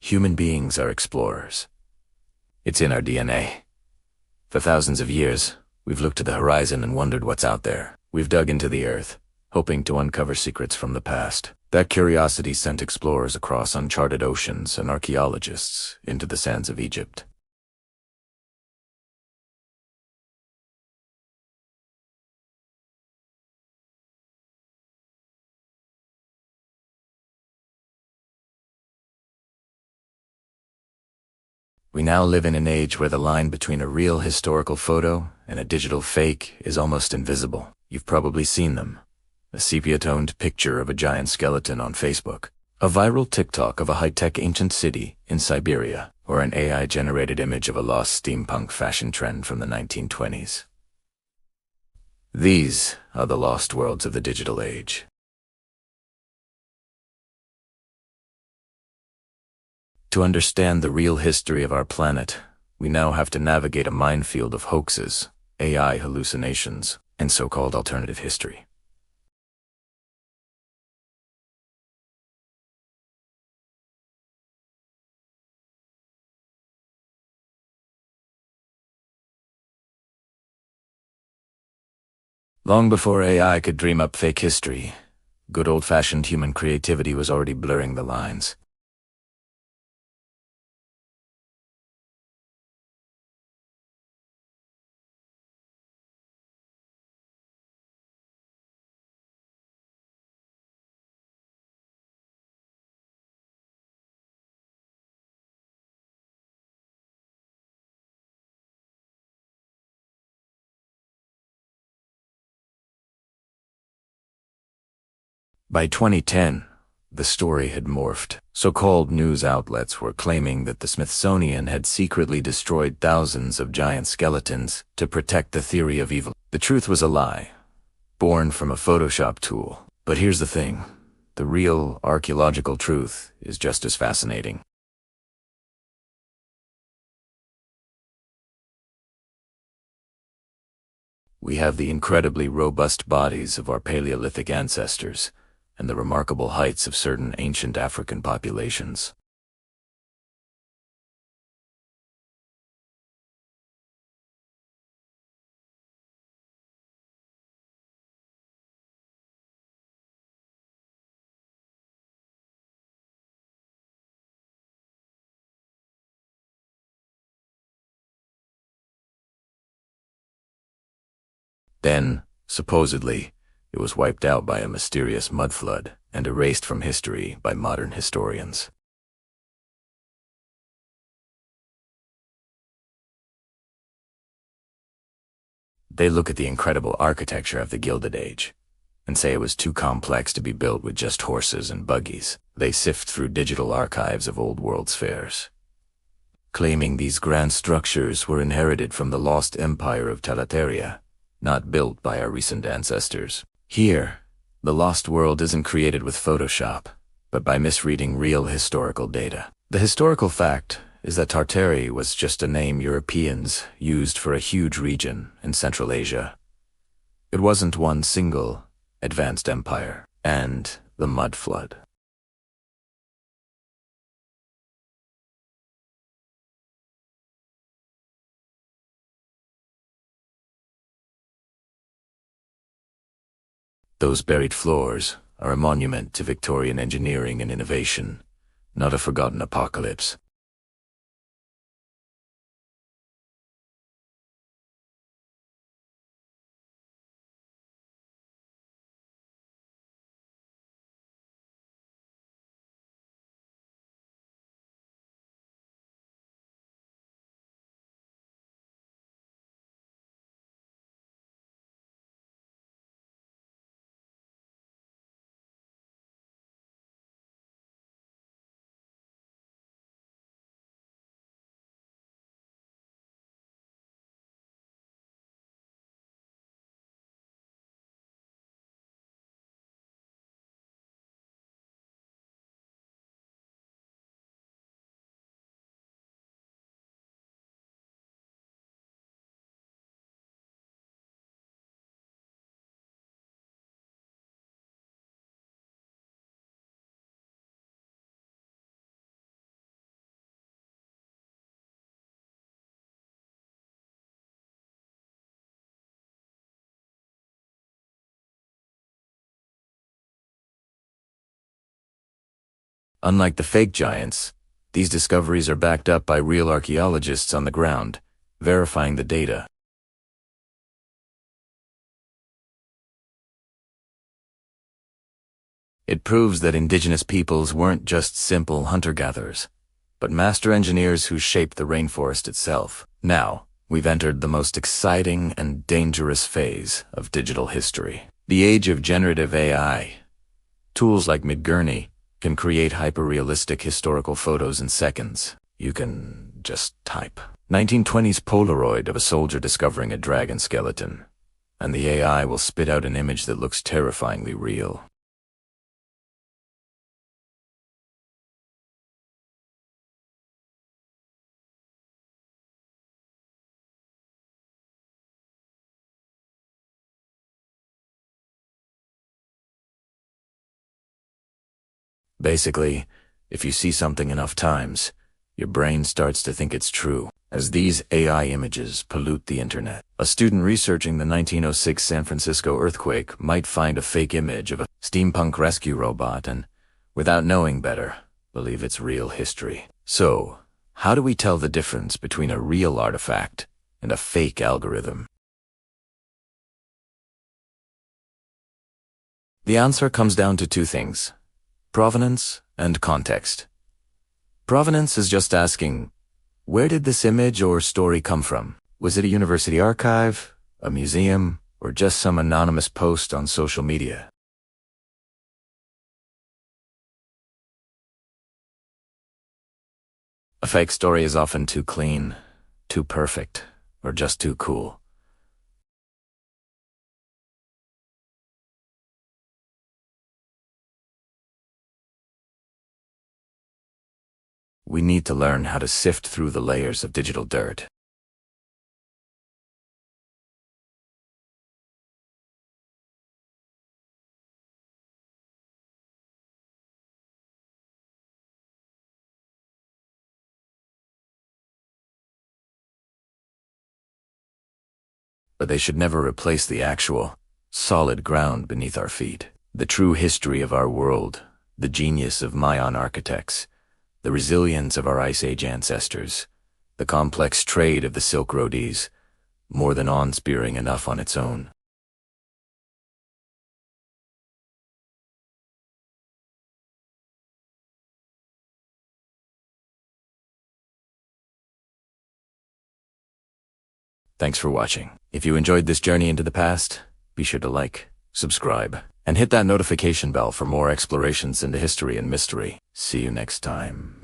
Human beings are explorers. It's in our DNA. For thousands of years, we've looked to the horizon and wondered what's out there. We've dug into the earth, hoping to uncover secrets from the past. That curiosity sent explorers across uncharted oceans and archaeologists into the sands of Egypt. We now live in an age where the line between a real historical photo and a digital fake is almost invisible. You've probably seen them. A sepia-toned picture of a giant skeleton on Facebook, a viral TikTok of a high-tech ancient city in Siberia, or an AI-generated image of a lost steampunk fashion trend from the 1920s. These are the lost worlds of the digital age. To understand the real history of our planet, we now have to navigate a minefield of hoaxes, AI hallucinations, and so-called alternative history. Long before AI could dream up fake history, good old-fashioned human creativity was already blurring the lines. By 2010, the story had morphed. So-called news outlets were claiming that the Smithsonian had secretly destroyed thousands of giant skeletons to protect the theory of evil. The truth was a lie, born from a Photoshop tool. But here's the thing. The real archaeological truth is just as fascinating. We have the incredibly robust bodies of our Paleolithic ancestors, and the remarkable heights of certain ancient African populations. Then, supposedly, it was wiped out by a mysterious mudflood and erased from history by modern historians. They look at the incredible architecture of the Gilded Age and say it was too complex to be built with just horses and buggies. They sift through digital archives of old world spheres, claiming these grand structures were inherited from the lost empire of Talateria, not built by our recent ancestors. Here, the lost world isn't created with Photoshop, but by misreading real historical data. The historical fact is that Tartary was just a name Europeans used for a huge region in Central Asia. It wasn't one single, advanced empire. And the mud flood. Those buried floors are a monument to Victorian engineering and innovation, not a forgotten apocalypse. Unlike the fake giants, these discoveries are backed up by real archaeologists on the ground, verifying the data. It proves that indigenous peoples weren't just simple hunter-gatherers, but master engineers who shaped the rainforest itself. Now, we've entered the most exciting and dangerous phase of digital history. The age of generative AI. Tools like Midjourney can create hyper-realistic historical photos in seconds. You can just type 1920s Polaroid of a soldier discovering a dragon skeleton, and the AI will spit out an image that looks terrifyingly real. Basically, if you see something enough times, your brain starts to think it's true, as these AI images pollute the internet. A student researching the 1906 San Francisco earthquake might find a fake image of a steampunk rescue robot and, without knowing better, believe it's real history. So, how do we tell the difference between a real artifact and a fake algorithm? The answer comes down to two things: provenance and context. Provenance is just asking, where did this image or story come from? Was it a university archive, a museum, or just some anonymous post on social media? A fake story is often too clean, too perfect, or just too cool. We need to learn how to sift through the layers of digital dirt. But they should never replace the actual, solid ground beneath our feet. The true history of our world, the genius of Mayan architects, the resilience of our Ice Age ancestors, the complex trade of the Silk Roadies, more than awe-inspiring enough on its own. Thanks for watching. If you enjoyed this journey into the past, be sure to like, subscribe, and hit that notification bell for more explorations into history and mystery. See you next time.